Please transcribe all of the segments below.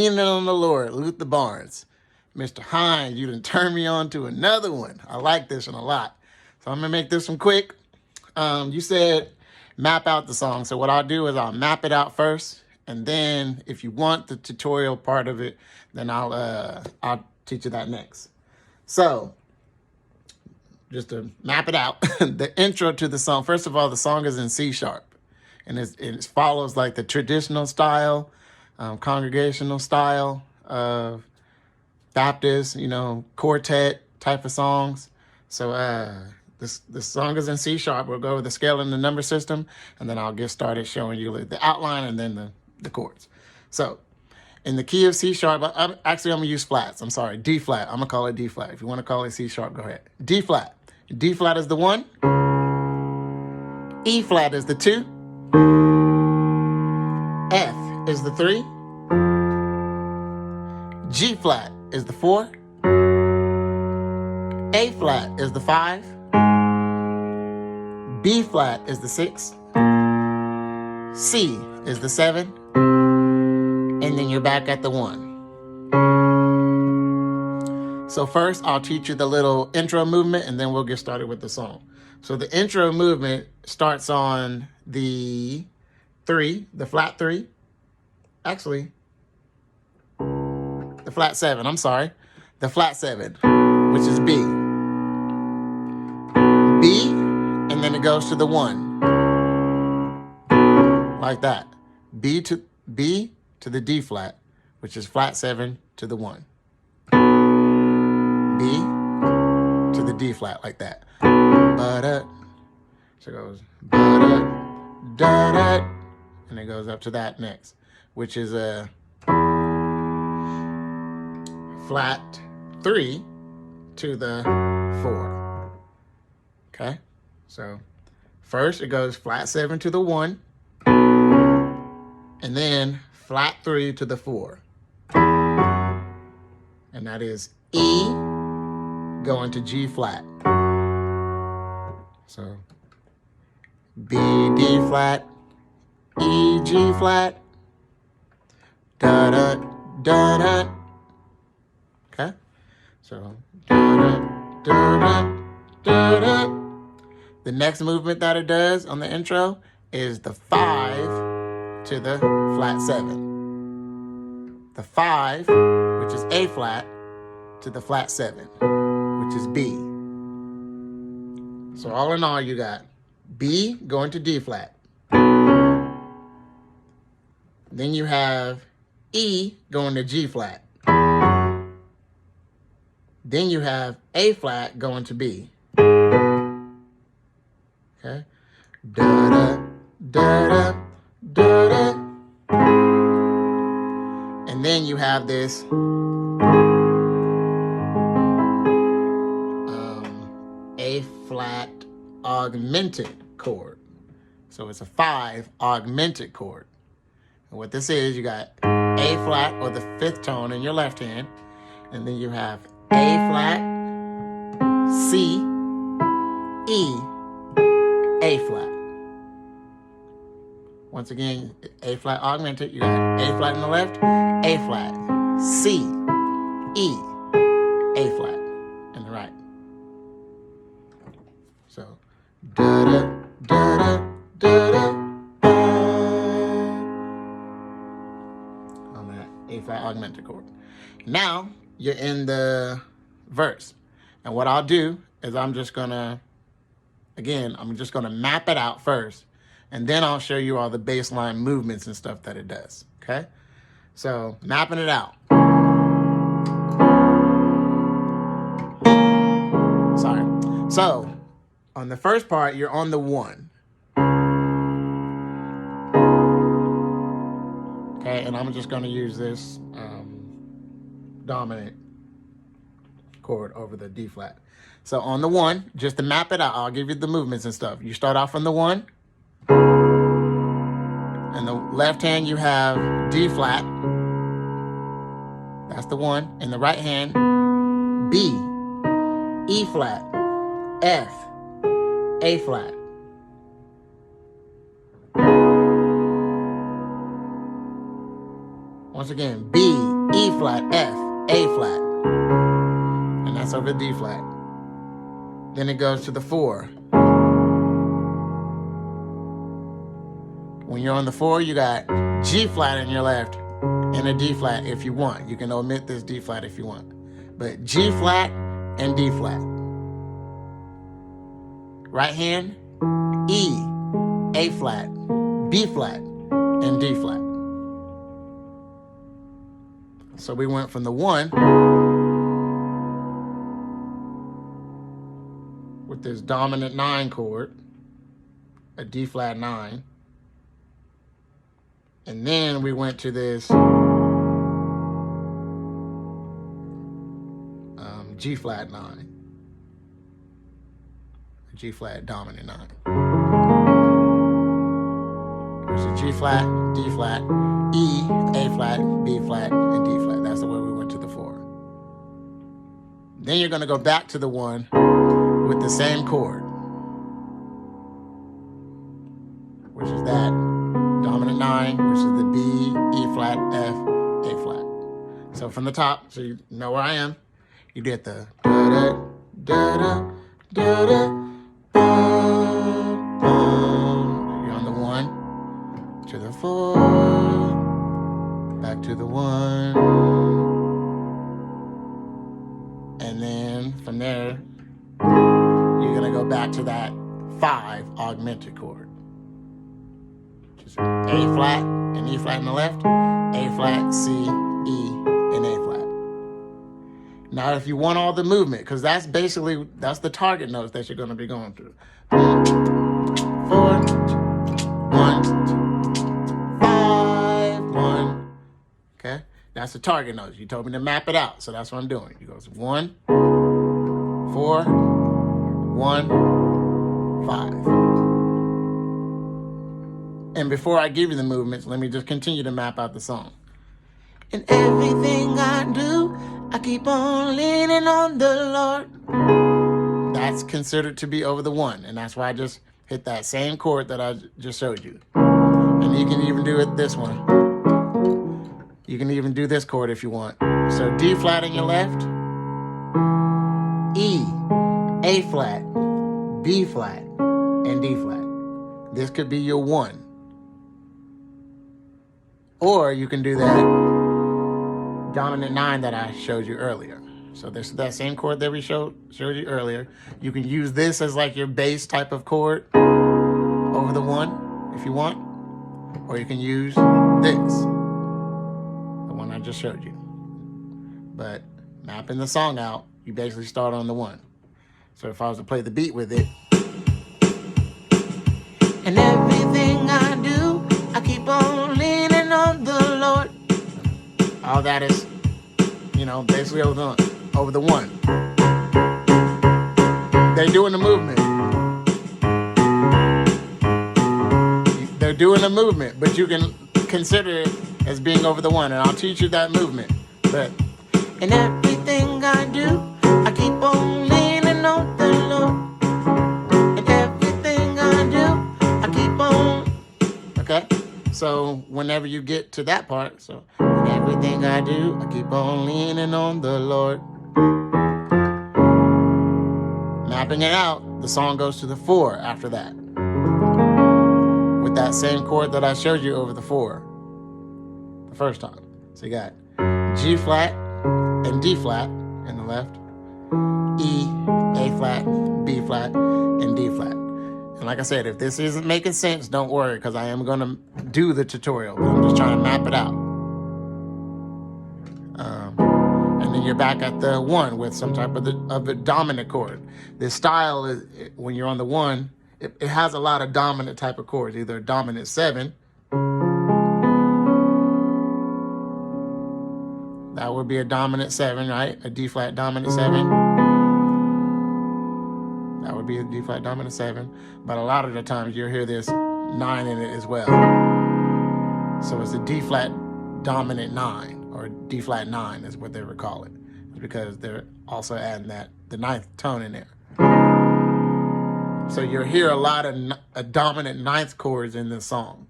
Leaning on the Lord, Luther Barnes. Mr. Hines, you done turned me on to another one. I like this one a lot. So I'm going to make this one quick. You said map out the song. So what I'll do is I'll map it out first. And then if you want the tutorial part of it, then I'll teach you that next. So just to map it out, the intro to the song. First of all, the song is in C sharp. And it follows like the traditional style, congregational style of Baptist, quartet type of songs. So this song is in C sharp. We'll go over the scale and the number system, and then I'll get started showing you the outline and then the chords. So in the key of C sharp, I'm going to use flats. I'm sorry, D flat. I'm going to call it D flat. If you want to call it C sharp, go ahead. D flat. D flat is the 1. E flat is the 2. F is the 3. G flat is the 4. A flat is the 5. B flat is the 6. C is the 7. And then you're back at the 1. So first I'll teach you the little intro movement, and then we'll get started with the song. So the intro movement starts on the 3, the flat 3. Actually, the flat 7, I'm sorry. The flat 7, which is B. B, and then it goes to the 1. Like that. B to the D flat, which is flat 7 to the 1. B to the D flat, like that. Ba-da. So it goes ba-da, da-da, and it goes up to that next, which is a flat 3 to the 4. Okay? So first it goes flat 7 to the 1, and then flat 3 to the 4. And that is E going to G flat. So B, D flat, E, G flat, da da da da. Okay? So da da da da da. The next movement that it does on the intro is the 5 to the flat 7. The 5, which is A flat, to the flat 7, which is B. So all in all, you got B going to D flat. Then you have E going to G flat. Then you have A flat going to B. Okay? Da-da, da-da, da-da. And then you have this A flat augmented chord. So it's a 5 augmented chord. And what this is, you got A flat, or the 5th tone, in your left hand, and then you have A flat, C, E, A flat. Once again, A flat augmented, you got A flat in the left, A flat, C, E, A flat in the right. So, da-da, da-da, da-da, on that A flat augmented chord. Now, you're in the verse. And what I'll do is I'm just gonna map it out first, and then I'll show you all the baseline movements and stuff that it does, okay? So, mapping it out. Sorry. So, on the first part, you're on the 1. Okay, and I'm just gonna use this dominant chord over the D flat. So on the 1, just to map it out, I'll give you the movements and stuff. You start off on the 1. In the left hand, you have D flat. That's the 1. In the right hand, B, E flat, F, A flat. Once again, B, E flat, F, A flat. And that's over D flat. Then it goes to the 4. When you're on the 4, you got G flat in your left and a D flat if you want. You can omit this D flat if you want. But G flat and D flat. Right hand, E, A flat, B flat, and D flat. So we went from the 1 with this dominant 9 chord, a D flat 9. And then we went to this G flat 9, G flat dominant 9. There's a G flat, D flat, E, A flat, B flat, and D flat. That's the way we went to the 4. Then you're going to go back to the 1 with the same chord, which is that dominant 9, which is the B, E flat, F, A flat. So from the top, so you know where I am, you get the da-da, da-da, da-da, bum, bum. You're on the 1 to the 4, back to the 1. And then from there, you're going to go back to that 5 augmented chord. A flat and E flat in the left, A flat, C, E, and A flat. Now, if you want all the movement, because that's the target notes that you're going to be going through. 4, 1, 5, 1. Okay, that's the target notes. You told me to map it out, so that's what I'm doing. You go 1, 4, 1, 5. And before I give you the movements, let me just continue to map out the song. In everything I do, I keep on leaning on the Lord. That's considered to be over the 1, and that's why I just hit that same chord that I just showed you. And you can even do it this one. You can even do this chord if you want. So D flat in your left, E, A flat, B flat, and D flat. This could be your 1. Or you can do that dominant 9 that I showed you earlier. So this is that same chord that we showed you earlier. You can use this as like your bass type of chord over the 1 if you want. Or you can use this, the one I just showed you. But mapping the song out, you basically start on the 1. So if I was to play the beat with it. And everything I do, I keep on leaning on the Lord. All that is, basically over the 1. They're doing the movement. They're doing the movement, but you can consider it as being over the 1, and I'll teach you that movement. But in everything I do, I keep on leaning on the Lord. In everything I do, I keep on. Okay? So whenever you get to that part, so in everything I do, I keep on leaning on the Lord. Mapping it out, the song goes to the 4 after that. With that same chord that I showed you over the 4 the first time. So you got G flat and D flat in the left, E, A flat, B flat, and D flat. And like I said, if this isn't making sense, don't worry, because I am going to do the tutorial, but I'm just trying to map it out. And then you're back at the 1 with some type of a dominant chord. This style is, when you're on the 1, it has a lot of dominant type of chords, either a dominant 7. That would be a dominant 7, right? A D flat dominant 7. That would be a D flat dominant 7. But a lot of the times you'll hear this 9 in it as well. So it's a D flat dominant 9, or D flat 9 is what they would call it. It's because they're also adding the 9th tone in there. So you'll hear a lot of dominant 9th chords in this song.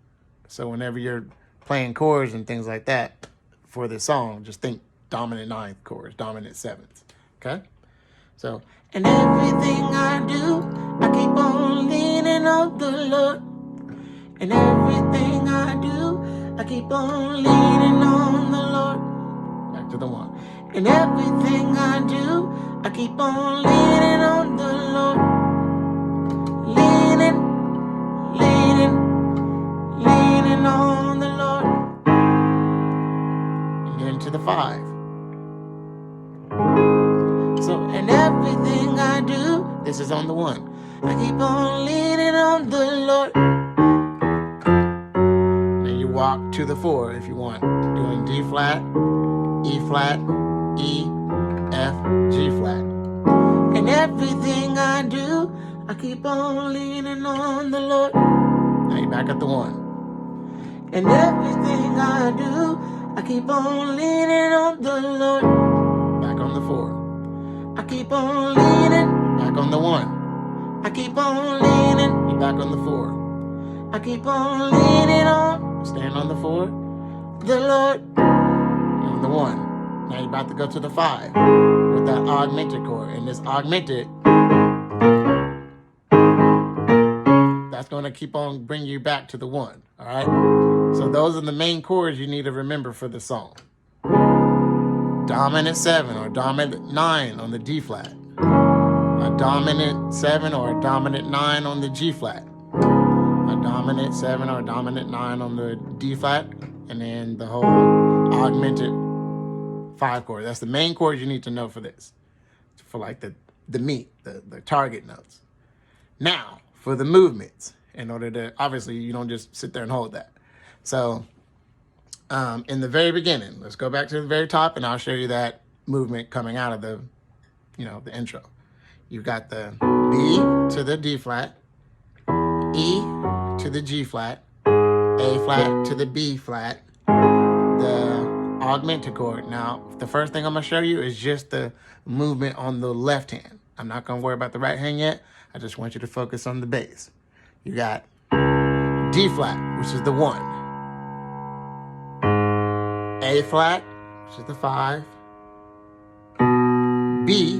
So whenever you're playing chords and things like that, for this song, just think dominant ninth chords, dominant sevenths. Okay? So, and everything I do, I keep on leaning on the Lord. And everything I do, I keep on leaning on the Lord. Back to the one. And everything I do, I keep on leaning on the Lord. Leaning, leaning, leaning on the Lord. And then to the 5. So, and everything I do, this is on the 1. I keep on leaning on the Lord. Then you walk to the 4 if you want. Doing D flat, E flat, E, F, G flat. And everything I do, I keep on leaning on the Lord. Now you back up to 1. And everything I do, I keep on leaning on the Lord. Back on the 4. I keep on leaning, back on the 1. I keep on leaning, you back on the 4. I keep on leaning on, stand on the 4, the Lord, and the 1. Now you're about to go to the 5 with that augmented chord. And this augmented, that's going to keep on bringing you back to the 1, all right? So those are the main chords you need to remember for the song. Dominant 7 or dominant 9 on the D flat. A dominant 7 or a dominant 9 on the G flat. A dominant 7 or a dominant 9 on the D flat. And then the whole augmented 5 chord. That's the main chord you need to know for this. For like the meat, the target notes. Now, for the movements, in order to, obviously you don't just sit there and hold that. So, in the very beginning, let's go back to the very top and I'll show you that movement coming out of the, the intro. You've got the B to the D flat, E to the G flat, A flat to the B flat, the augmented chord. Now, the first thing I'm gonna show you is just the movement on the left hand. I'm not gonna worry about the right hand yet. I just want you to focus on the bass. You got D flat, which is the 1. A flat, which is the 5. B,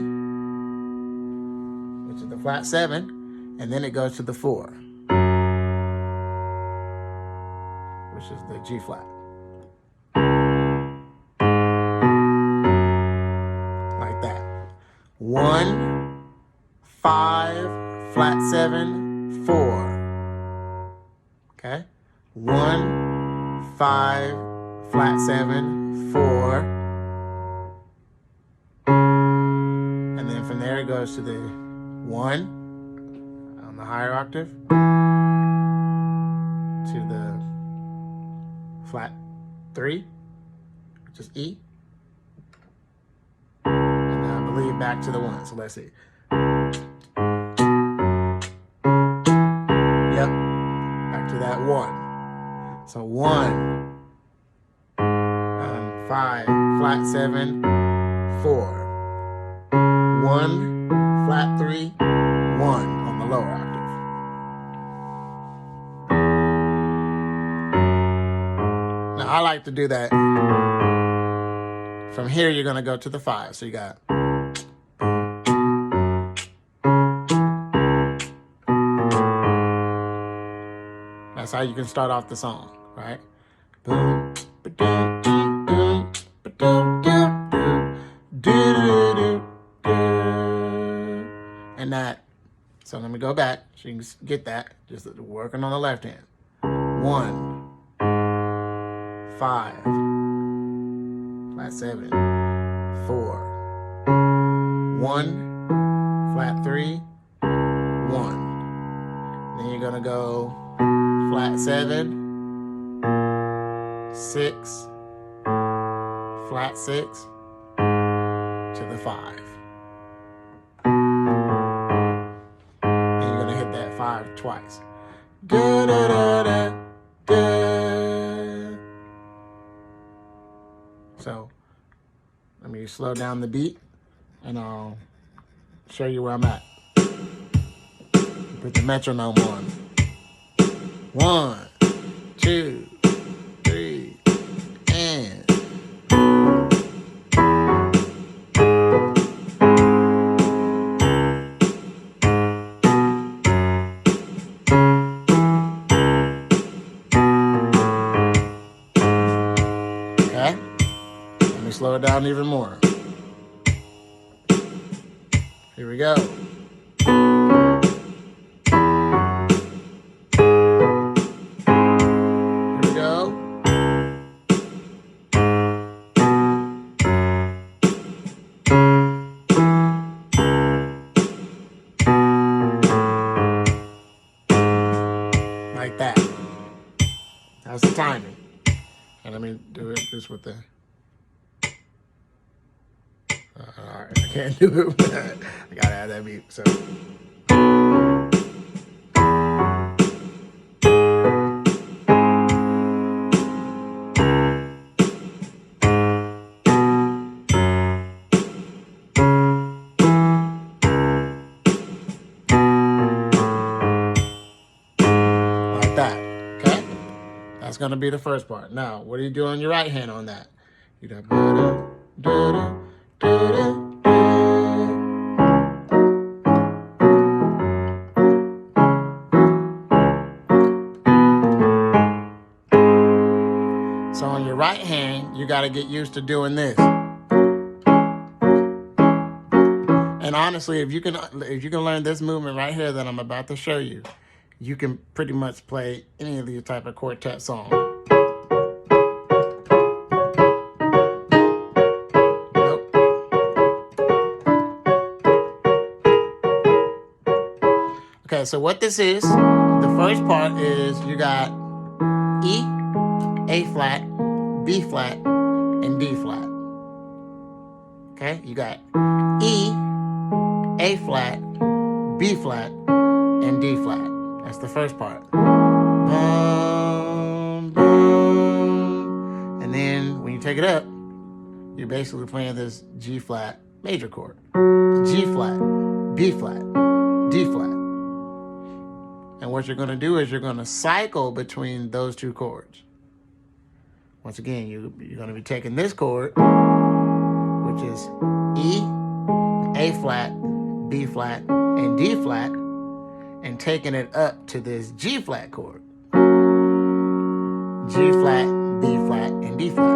which is the flat 7. And then it goes to the 4, which is the G flat. Like that. 1, 5, flat 7, 4. Okay? 1, 5, flat 7, 4. And then from there it goes to the 1 on the higher octave to the flat 3, which is E. And then I believe back to the 1. So let's see. Yep. Back to that 1. So 1, 5, flat 7, 4. 1, flat 3, 1 on the lower octave. Now I like to do that. From here you're gonna go to the 5. So you got that's how you can start off the song, right? Boom, ba-dum, boom, ba-dum, dum, doo, and that. So let me go back so you can get that. Just working on the left hand. 1, 5, flat 7, 4. 1, flat 3, 1. Then you're gonna go flat 7, 6, flat 6 to the 5. And you're gonna hit that 5 twice. Da, da, da, da, da. So let me slow down the beat and I'll show you where I'm at. Put the metronome on. 1, 2, 3, and down even more. Here we go. Here we go. Like that. That's the timing. And let me do it just with the... Alright, I can't do it, but I gotta add that beat, so... Like that, okay? That's gonna be the first part. Now, what do you do on your right hand on that? You do So on your right hand, you got to get used to doing this. And honestly, if you can learn this movement right here that I'm about to show you, you can pretty much play any of these type of quartet songs. Nope. Okay, so what this is, the first part is you got E, A flat, B flat, and D flat. Okay, you got E, A flat, B flat, and D flat. That's the first part. Boom, boom. And then when you take it up, you're basically playing this G flat major chord. G flat, B flat, D flat. And what you're going to do is you're going to cycle between those two chords. Once again, you're going to be taking this chord, which is E, A flat, B flat, and D flat, and taking it up to this G flat chord. G flat, B flat, and D flat.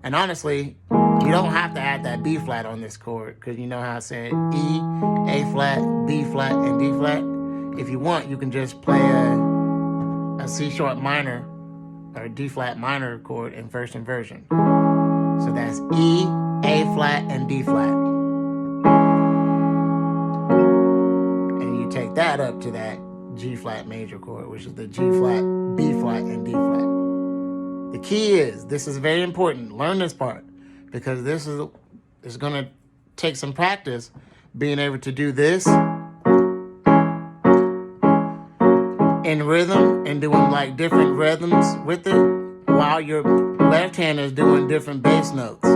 And honestly, you don't have to add that B flat on this chord, because you know how I said E, A flat, B flat, and D flat. If you want, you can just play a C sharp minor or D flat minor chord in first inversion. So that's E, A flat, and D flat. And you take that up to that G flat major chord, which is the G flat, B flat, and D flat. The key is, this is very important, learn this part, because this is going to take some practice being able to do this in rhythm and doing like different rhythms with it while your left hand is doing different bass notes,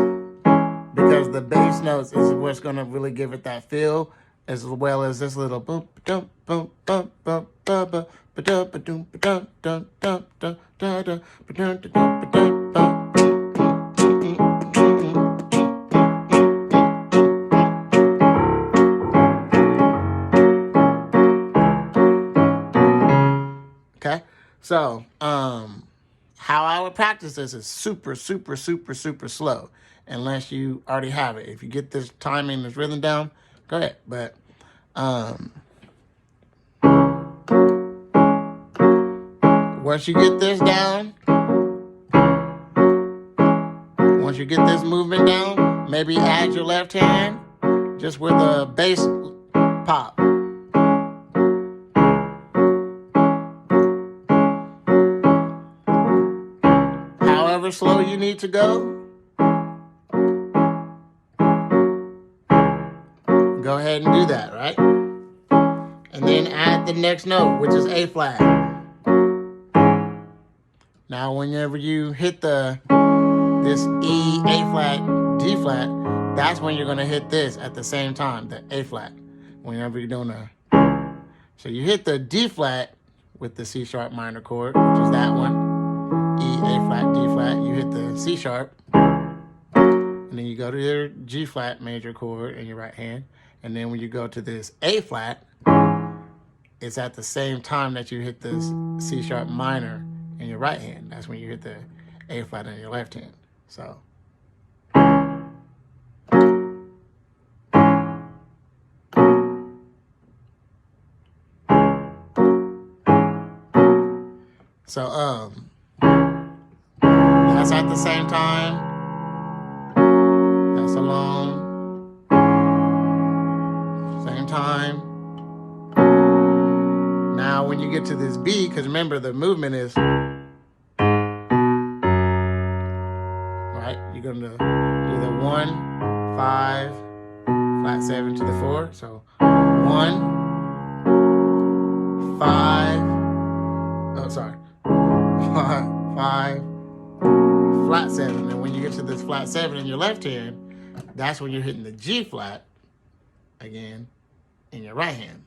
because the bass notes is what's going to really give it that feel, as well as this little boom dum boom bum bum ba ba ba da ba dum ba dum dum dum dum da da ba dum dum ba dum bum. Okay, so how I would practice this is super, super, super, super slow, unless you already have it. If you get this timing, this rhythm down, go ahead. But once you get this down, once you get this movement down, maybe add your left hand just with a bass pop. However slow you need to go, go ahead and do that, right? And then add the next note, which is A flat. Now, whenever you hit this E, A flat, D flat, that's when you're gonna hit this at the same time, the A flat. Whenever you're doing so you hit the D flat with the C sharp minor chord, which is that one. E, A flat, D flat, you hit the C sharp, and then you go to your G flat major chord in your right hand, and then when you go to this A flat, it's at the same time that you hit this C sharp minor in your right hand. That's when you hit the A flat in your left hand. So. So, that's at the same time. That's alone. Same time. Now, when you get to this B, because remember the movement is, right? You're going to do the 1, 5, flat 7 to the 4. So 1, 5, oh, sorry. 5, flat 7. And when you get to this flat 7 in your left hand, that's when you're hitting the G flat again in your right hand.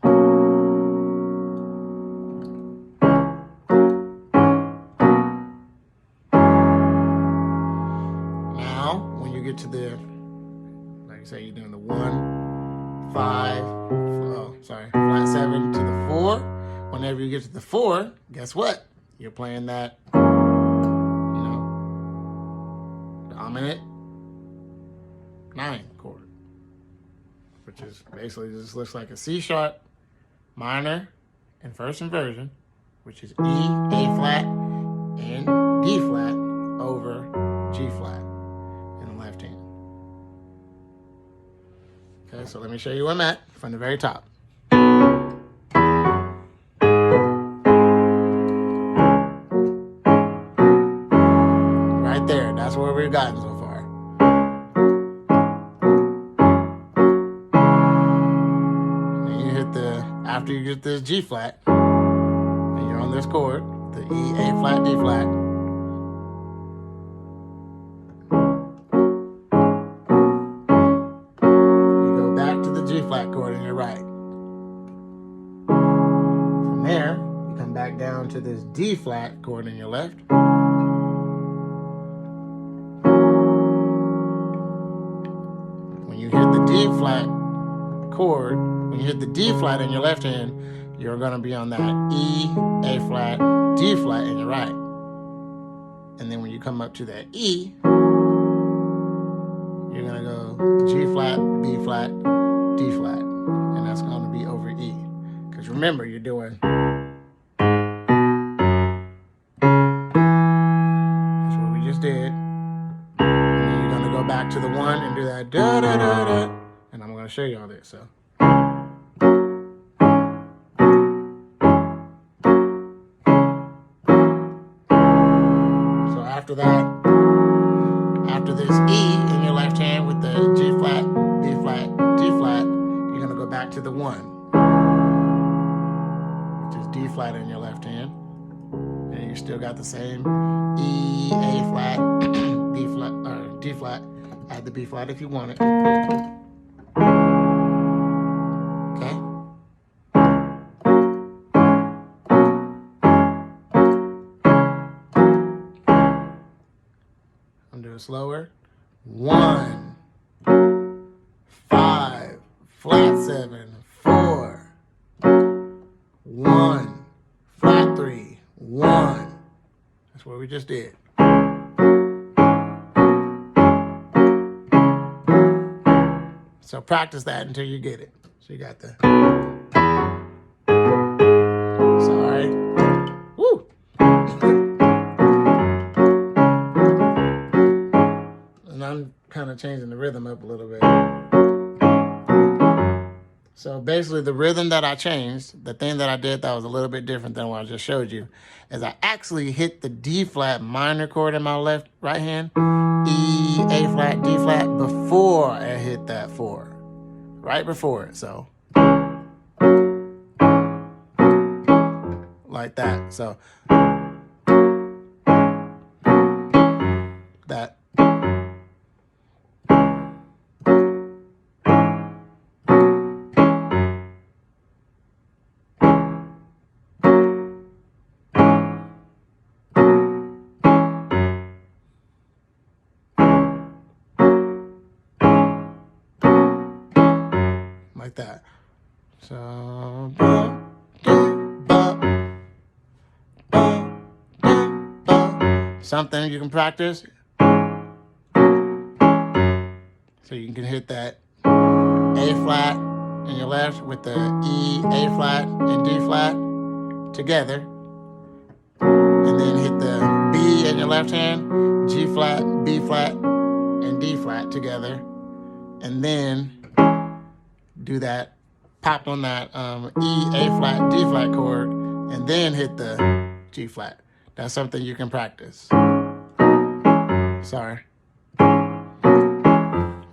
Now, when you get to the, like I say, you're doing the 1, 5, flat 7 to the 4. Whenever you get to the 4, guess what? You're playing that, dominant 9 chord, which is basically just looks like a C sharp minor in first inversion, which is E, A flat, and D flat over G flat in the left hand. Okay, so let me show you where I'm at from the very top. Right there, that's where we've gotten so far. Then you hit after you get this G flat, and you're on this chord, the E, A flat, D flat. You go back to the G flat chord in your right. From there, you come back down to this D flat chord in your left. When you hit the D flat chord, when you hit the D flat in your left hand, you're going to be on that E, A flat, D flat in your right. And then when you come up to that E, you're going to go G flat, B flat, D flat. And that's going to be over E. Because remember, you're doing, that's what we just did. And then you're going to go back to the 1 and do that da da da da. And I'm going to show you all this. So. After that, after this E in your left hand with the G flat, B flat, D flat, you're going to go back to the 1, which is D flat in your left hand. And you still got the same E, A flat, B flat, or D flat. Add the B flat if you want it. Okay. Do it slower. 1, 5, flat 7, 4, 1, flat 3, 1. That's what we just did. So practice that until you get it. So you got the. Sorry. Woo! And I'm kind of changing the rhythm up a little bit. So basically the rhythm that I changed, the thing that I did that was a little bit different than what I just showed you, is I actually hit the D flat minor chord in my right hand, E, A flat, D flat, before I hit that 4. Right before it, so. Like that, so. That. Like that. So something you can practice. So you can hit that A flat in your left with the E, A flat, and D flat together. And then hit the B in your left hand, G flat, B flat, and D flat together. And then do that, pop on that E, A flat, D flat chord, and then hit the G flat. That's something you can practice. Sorry.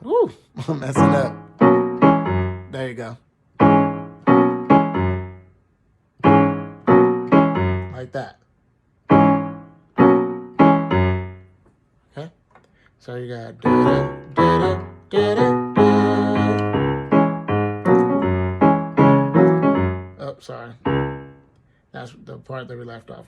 Woo, I'm messing up. There you go. Like that. Okay? So you got da-da, da-da, da-da, da. Oh, sorry. That's the part that we left off.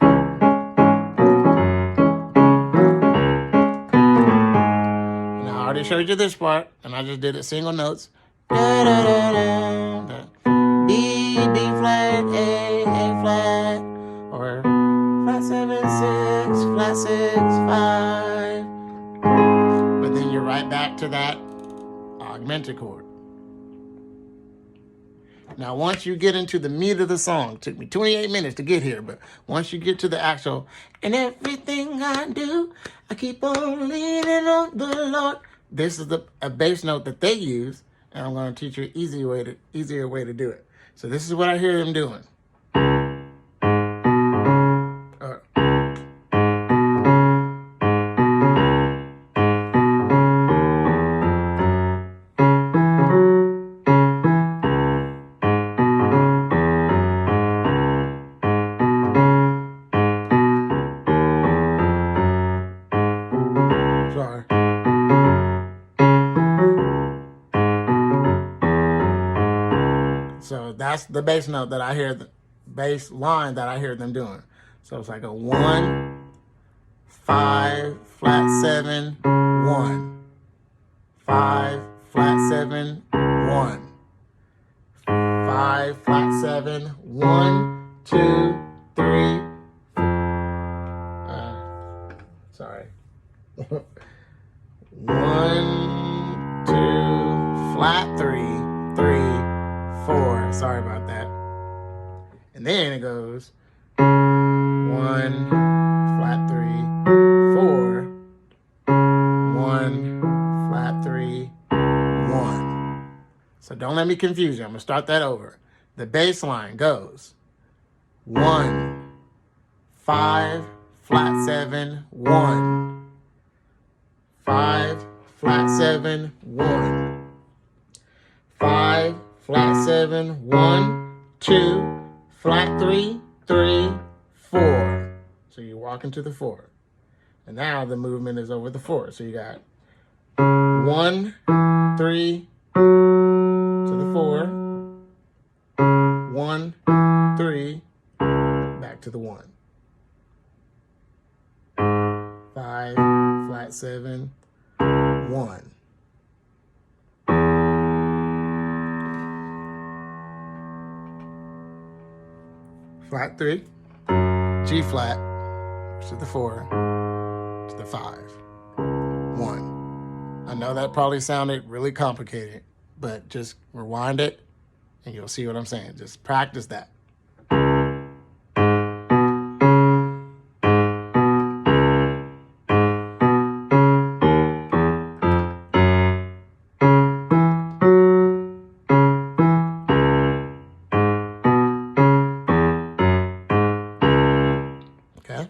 Now I already showed you this part, and I just did it single notes. Da, da, da, da, da. B, B flat, A flat, or flat 7, 6, flat 6, 5. But then you're right back to that augmented chord. Now, once you get into the meat of the song, it took me 28 minutes to get here, but once you get to the actual, and everything I do, I keep on leaning on the Lord. This is a bass note that they use, and I'm going to teach you an easier way to do it. So this is what I hear them doing. So that's the bass note that I hear, the bass line that I hear them doing. So it's like a 1, 5, flat 7, 1. 5, flat 7, 1. 5, flat 7, 1, 2, 3. Sorry. 1, 2, flat 3, 3, 4. Sorry about that. And then it goes 1, flat 3, 4, 1, flat 3, 1. So don't let me confuse you. I'm going to start that over. The bass line goes 1, 5, flat 7, 1. 5, flat 7, 1. 5, flat 7, 1, 2, flat 3, 3, 4. So you walk into the 4. And now the movement is over the 4. So you got 1, 3, to the 4. 1, 3, back to the 1. 5, flat 7, 1. Flat 3, G flat, to the 4, to the 5, 1. I know that probably sounded really complicated, but just rewind it and you'll see what I'm saying. Just practice that. Okay?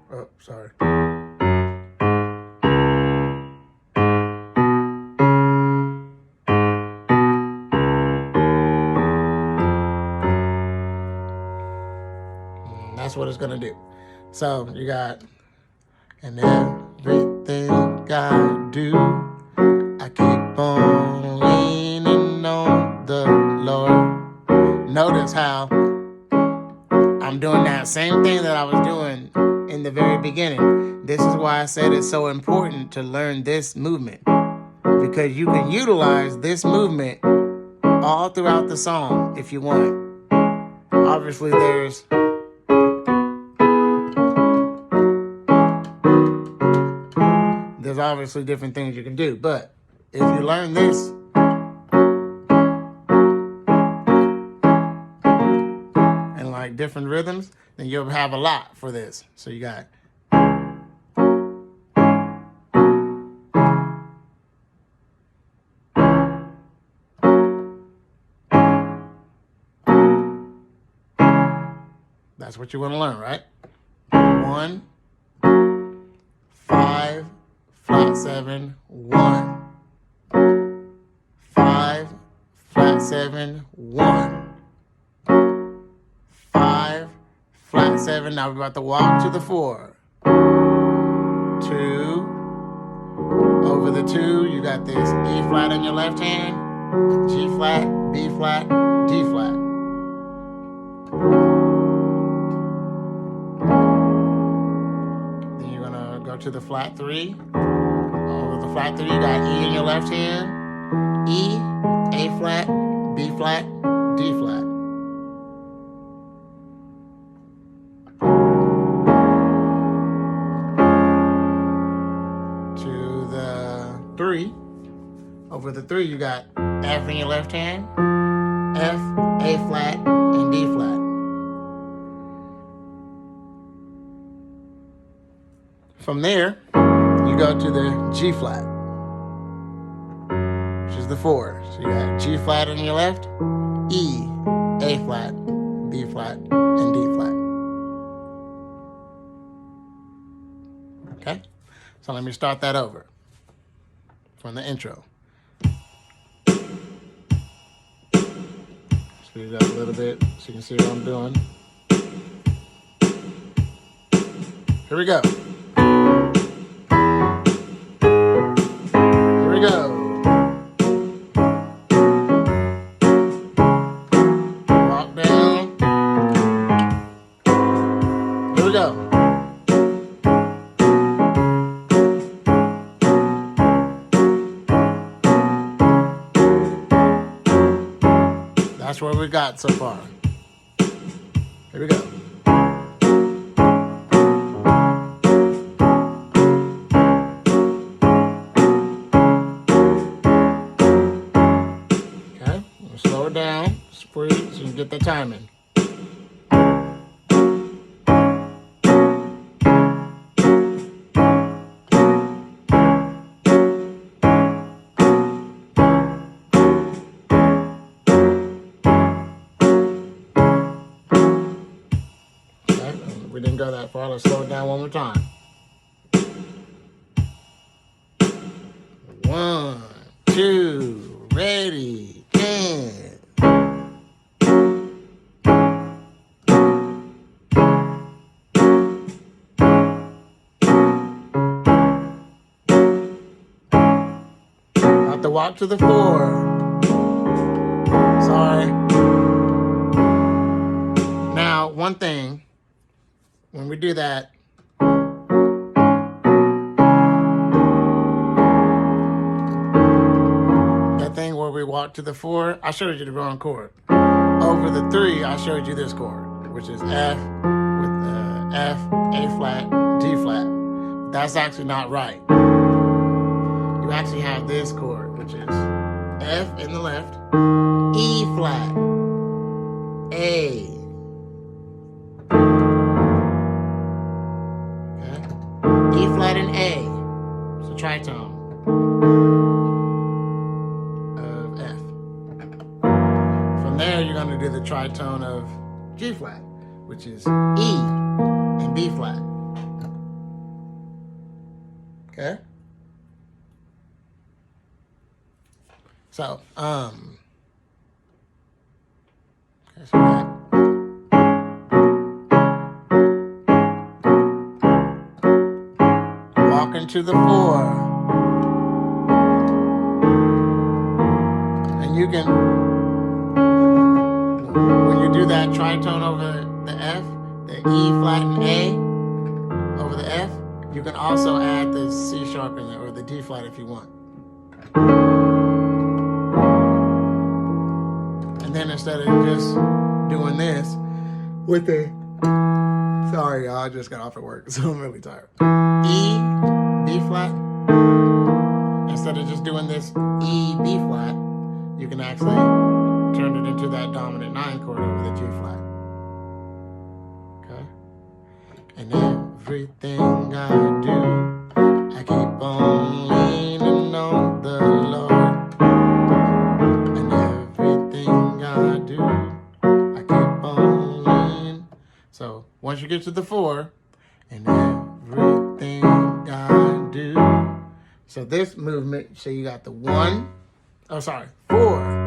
Oh, sorry. That's what it's gonna do. So you got, and everything I do, I keep on leaning on the Lord. notice how I'm doing that same thing that I was doing in the very beginning. This is why I said it's so important to learn this movement, because you can utilize this movement all throughout the song if you want. Obviously, there's obviously different things you can do, but if you learn this and like different rhythms, then you'll have a lot for this. So you got that's what you want to learn, right? 1, 5, flat 7, 1. 5, flat 7, 1. 5, flat 7. Now we're about to walk to the 4. 2. Over the 2, you got this E flat in your left hand, G flat, B flat, D flat. Then you're gonna go to the flat 3. Over the flat 3, you got E in your left hand, E, A flat, B flat, D flat. To the 3. Over the 3, you got F in your left hand, F, A flat, and D flat. From there, you go to the G flat, which is the 4. So you got G flat on your left, E, A flat, B flat, and D flat. Okay? So let me start that over from the intro. Speed it up a little bit so you can see what I'm doing. Here we go. Here we go. Walk down. Here we go. That's what we got so far. Here we go. Okay, we'll slow it down, so you can get the timing. We didn't go that far. Let's slow it down one more time. 1, 2, ready, 10. About to walk to the 4. Sorry. Now, one thing. When we do that, that thing where we walk to the 4, I showed you the wrong chord. Over the 3, I showed you this chord, which is F with F, A flat, D flat. That's actually not right. You actually have this chord, which is F in the left, E flat, A. E flat and A. It's a tritone of F. From there, you're going to do the tritone of G flat, which is E and B flat. Okay? So, okay, so that. Walking to the 4. And you can, when could do that tritone over the F, the E flat and A over the F. You can also add the C sharp in there, or the D flat if you want. And then instead of just doing this with the, sorry y'all, I just got off at work, so I'm really tired. E, B flat. Instead of just doing this E, B flat, you can actually turn it into that dominant 9 chord over the G flat. Okay? And everything I do, I keep on leaning on the Lord. And everything I do, I keep on leaning. So once you get to the 4, and everything I do. So this movement, so you got the 1, oh sorry, 4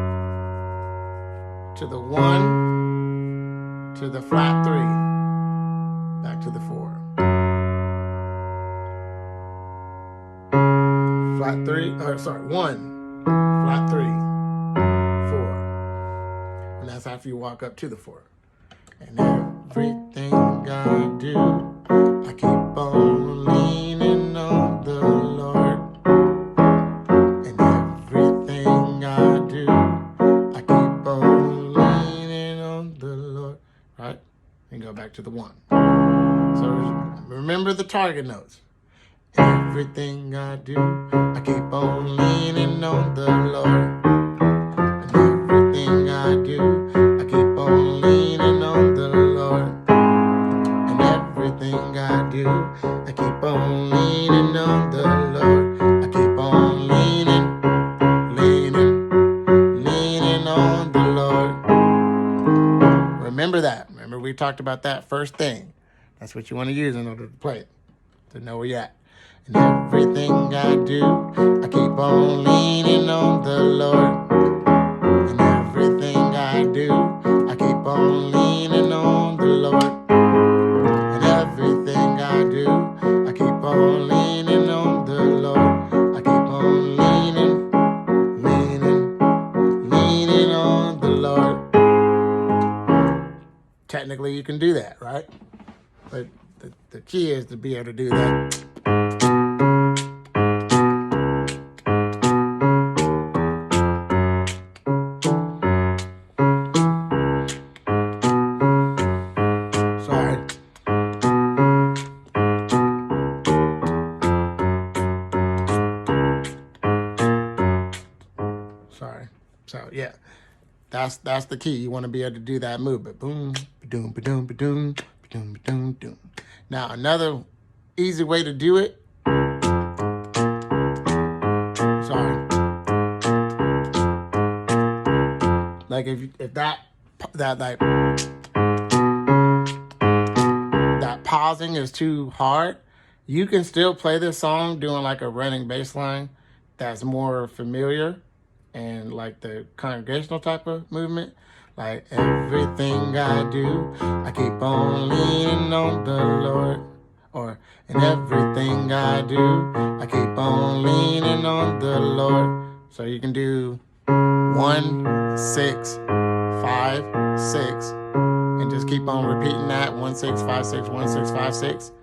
to the 1 to the flat 3, back to the 4. Flat 3, or sorry, 1, flat 3, 4. And that's after you walk up to the 4. And everything I do, I keep on leaning on the Lord. And everything I do, I keep on leaning on the Lord. Right? And go back to the 1. So remember the target notes. Everything I do, I keep on leaning on the Lord. And everything I do, I keep on leaning on the Lord. And everything I do, I keep on leaning on the Lord. I keep on leaning on the Lord. Remember that. Remember we talked about that first thing. That's what you want to use in order to play it, to know where you're at. And everything I do, I keep on leaning on the Lord. And everything I do, I keep on leaning on the Lord. And everything I do, I keep on leaning on the Lord. I keep on leaning on the Lord. Technically, you can do that, right? But the key is to be able to do that. Sorry. So yeah, that's the key. You want to be able to do that movement. Boom, ba-doom, ba-doom, ba-doom, ba-doom, ba-doom, ba-doom. Now another easy way to do it. Sorry. Like if that pausing is too hard, you can still play this song doing like a running bass line that's more familiar and like the congregational type of movement. Like everything I do, I keep on leaning on the Lord. Or in everything I do, I keep on leaning on the Lord. So you can do 1, 6, 5, 6, and just keep on repeating that 1, 6, 5, 6, 1, 6, 5, 6.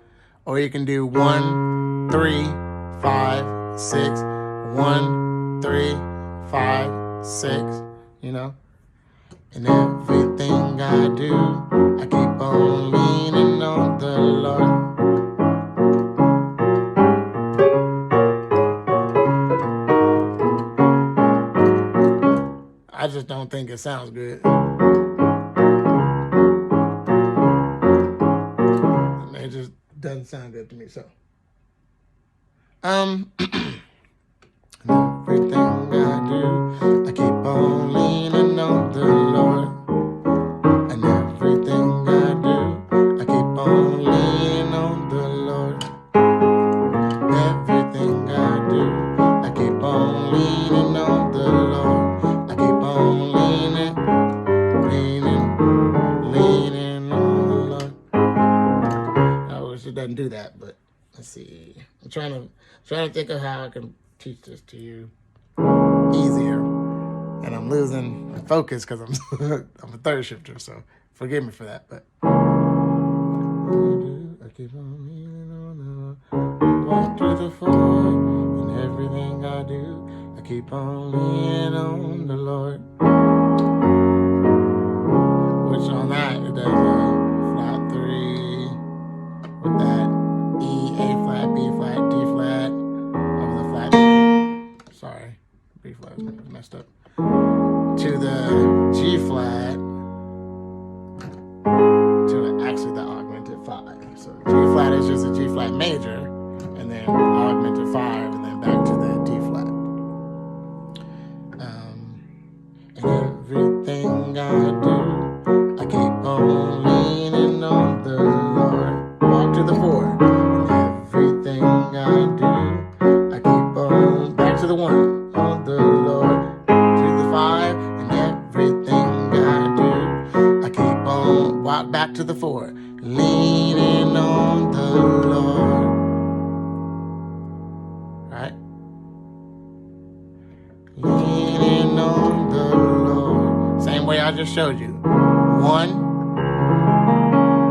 Or you can do 1, 3, 5, 6, 1, 3, 5, 6, you know? And everything I do, I keep on leaning on the Lord. I just don't think it sounds good. It just doesn't sound good to me, so. Everything I do, I keep on leaning on the Lord. And everything I do, I keep on leaning on the Lord. Everything I do, I keep on leaning on the Lord. I keep on leaning on the Lord. I wish it doesn't do that, but let's see. I'm trying to think of how I can teach this to you easier. and I'm losing focus because I'm a third shifter, so forgive me for that. But I keep on leaning on the Lord, walk to the fore in everything I do. I keep on leaning on the Lord. Which on that it does a flat 3 with that E, A flat, B flat, D flat over the flat 3. Sorry, B flat is messed up. To the G flat, to actually the augmented 5. So G flat is just a G flat major, and then augmented 5, and then back to the D flat. And everything I do, I keep on leaning on the Lord. Walk to the 4. And everything I do, I keep on back to the 1 on the Lord. To the 5. And everything I do, I keep on walk back to the 4. Leaning on the Lord. Right? Leaning on the Lord. Same way I just showed you. 1,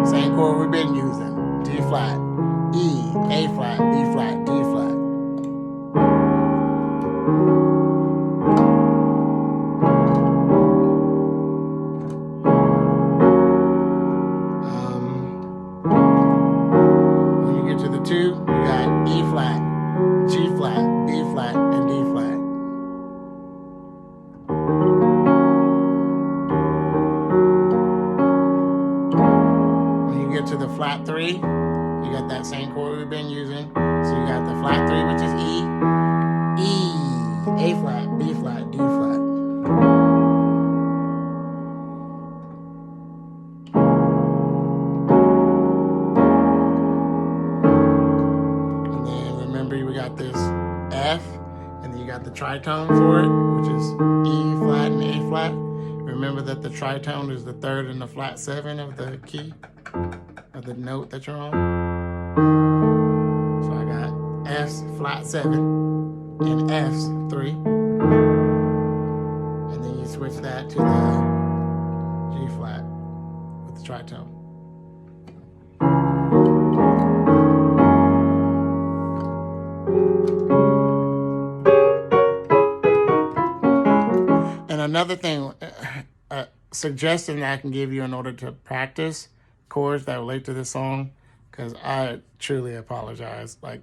same chord we've been using. D flat, E, A flat, B flat, D flat. When you get to the 2, you got E flat, G flat, B flat, and D flat. To the flat 3, you got that same chord we've been using. So you got the flat 3, which is E, E, A flat, B flat, D flat. And then remember we got this F, and then you got the tritone for it, which is E flat and A flat. Remember that the tritone is the 3rd and the flat 7 of the key, of the note that you're on. So I got S flat 7 and S 3. And then you switch that to the G flat with the tritone. And another thing, a suggestion that I can give you in order to practice chords that relate to this song, because I truly apologize. Like,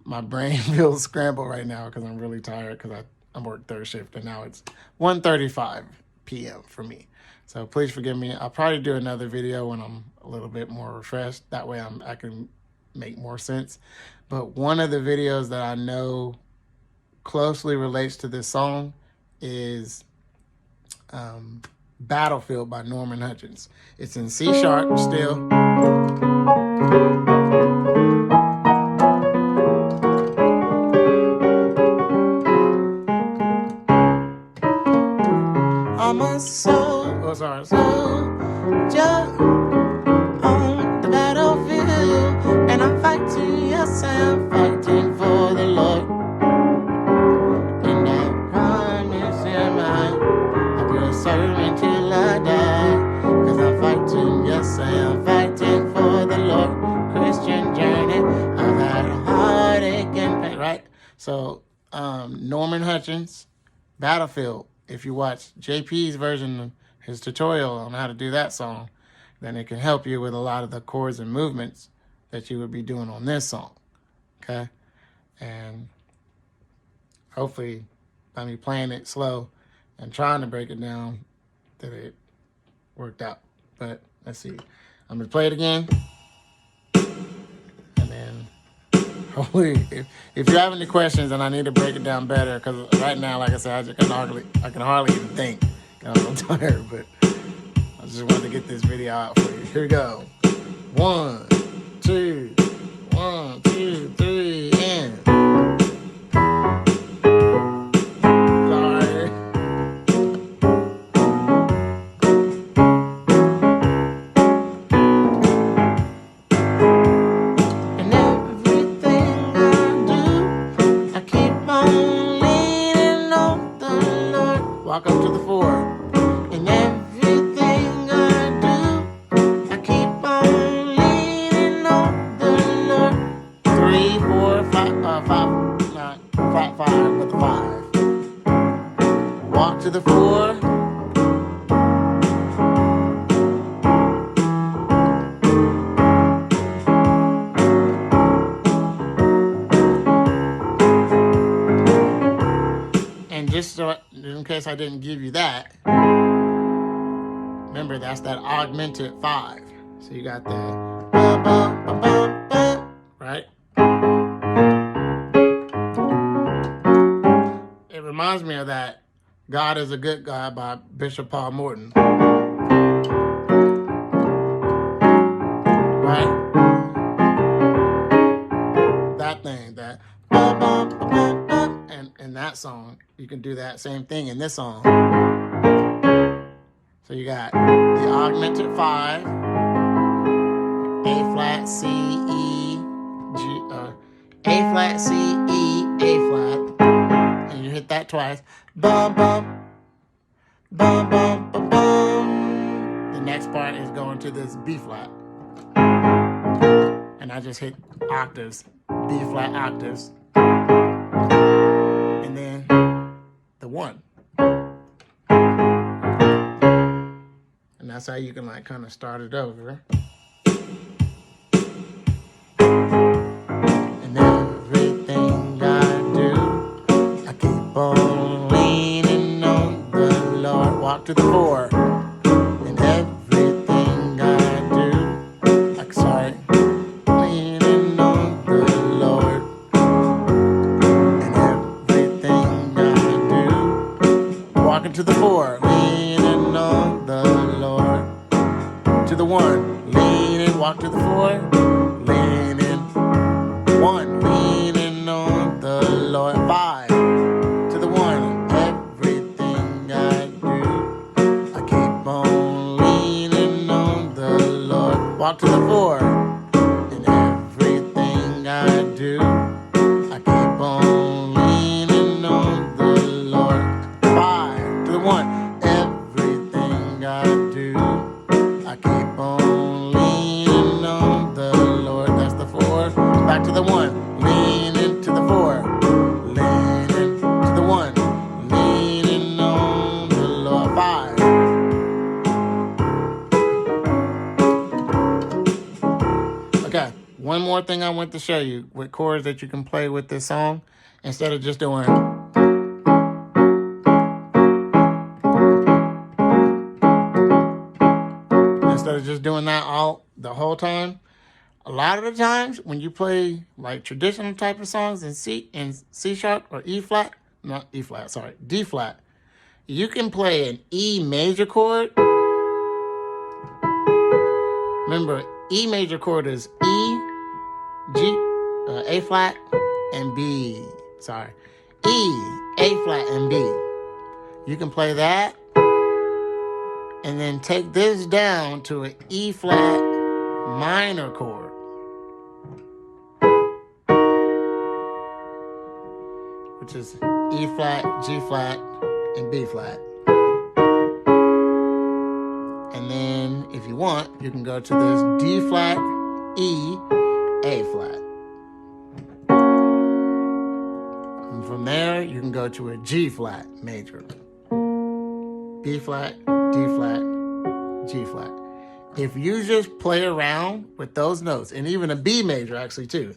my brain feels scrambled right now because I'm really tired because I'm work third shift, and now it's 1:35 p.m. for me. So please forgive me. I'll probably do another video when I'm a little bit more refreshed. That way I can make more sense. But one of the videos that I know closely relates to this song is Battlefield by Norman Hutchins. It's in C sharp still. I'm a soldier on the battlefield, and I'm fighting, yes, I'm fighting for the Lord. And I promise him I will serve him till I die, because I'm fighting, yes, I am fighting for the Lord. Christian journey, I've had a heartache and pain, right? So, Norman Hutchins, Battlefield. If you watch JP's version of his tutorial on how to do that song, then it can help you with a lot of the chords and movements that you would be doing on this song, okay? And hopefully by me playing it slow and trying to break it down, that it worked out. But let's see. I'm gonna play it again. And then hopefully, if you have any questions and I need to break it down better, because right now, like I said, I can hardly even think. I'm so tired, but I just wanted to get this video out for you. Here we go. 1, 2, 1, 2, 3, and. Sorry. And everything I do, I keep on leaning on the Lord. not flat 5, but the 5. Walk to the 4. And just so, in case I didn't give you that, remember that's that augmented 5. So you got the bum, bum, bum, bum, bum, right? It reminds me of that God is a Good God by Bishop Paul Morton. Right? That thing, that bum, bum, bum, bum, bum. And in that song, you can do that same thing in this song. So you got the augmented 5, A flat, C, E, G, A flat, C, E, A flat, and you hit that twice. Bum, bum, bum, bum, bum, bum. The next part is going to this B flat. And I just hit octaves, B flat octaves. And then the 1. And that's how you can like kind of start it over. And everything I do, I keep on leaning on the Lord. Walk to the 4. And everything I do, leaning on the Lord. And everything I do, walking to the 4, leaning on the Lord. To the 1, leaning, walk to the 4, leaning. 1, leaning on the Lord. 5, to the 1, everything I do, I keep on leaning on the Lord. Walk to the 4, and everything I do, I keep on leaning on the Lord. 5, to the 1, everything I do, I keep on leaning on the Lord. That's the 4. Back to the 1. Leaning to the 4. Leaning to the 1. Leaning on the Lord. 5. Okay. One more thing I want to show you with chords that you can play with this song instead of just doing. Instead of just doing that the whole time. A lot of the times when you play like traditional type of songs in C sharp or D flat, you can play an E major chord. Remember, E major chord is E, G, A flat, and B. E, A flat, and B. You can play that and then take this down to an E flat minor chord. Which is E flat, G flat, and B flat. And then if you want, you can go to this D flat, E, A flat. And from there, you can go to a G flat major. B flat, D flat, G flat. If you just play around with those notes, and even a B major actually too.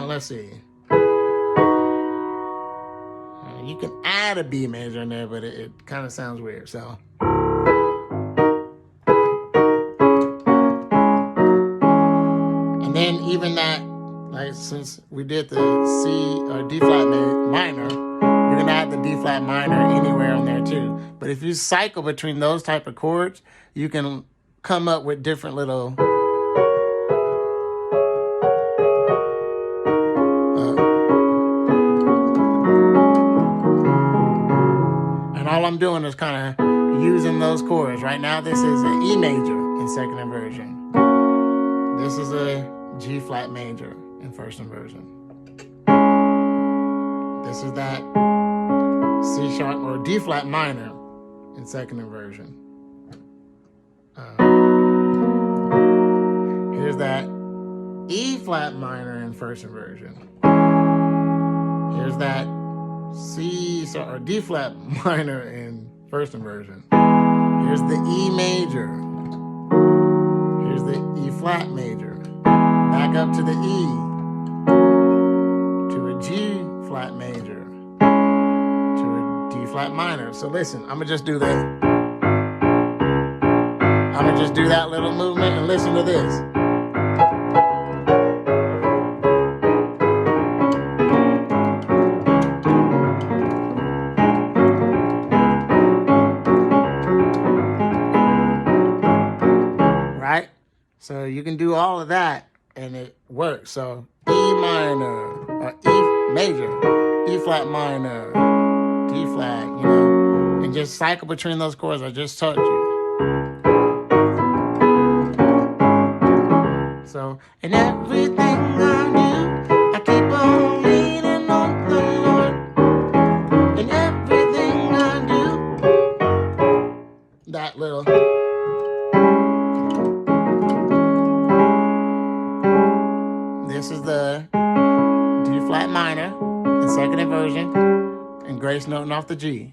Let's see. You can add a B major in there, but it kind of sounds weird. So. And then even that, like since we did the C or D flat minor, you can add the D flat minor anywhere on there too. But if you cycle between those type of chords, you can come up with different little and all I'm doing is kind of using those chords. Right now, this is an E major in second inversion. This is a G flat major in first inversion. This is that C sharp or D flat minor in second inversion. Here's that E flat minor in first inversion. Here's that C or D flat minor in first inversion. Here's the E major. Here's the E flat major. Back up to the E, to a G flat major, to a D flat minor. So listen, I'm gonna just do that. I'm gonna just do that little movement and listen to this. Right? So you can do all of that and it works. So E minor, or E major, E flat minor, D flat, you know, and just cycle between those chords I just taught you. So, and everything I do, I keep on leaning on the Lord. And everything I do, that little. This is the D flat minor in second inversion, and grace noting off the G.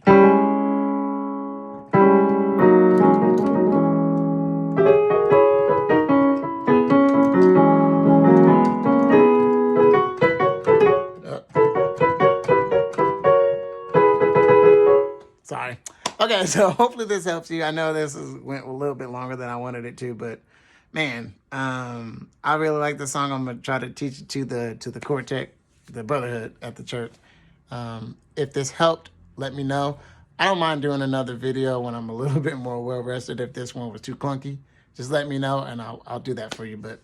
Sorry. Okay, so hopefully this helps you. I know this went a little bit longer than I wanted it to, but man, I really like this song. I'm gonna try to teach it to the quartet, the brotherhood at the church. If this helped, let me know. I don't mind doing another video when I'm a little bit more well rested. If this one was too clunky, just let me know and I'll do that for you. But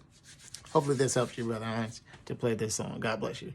hopefully this helps you, Brother Hines, to play this song. God bless you.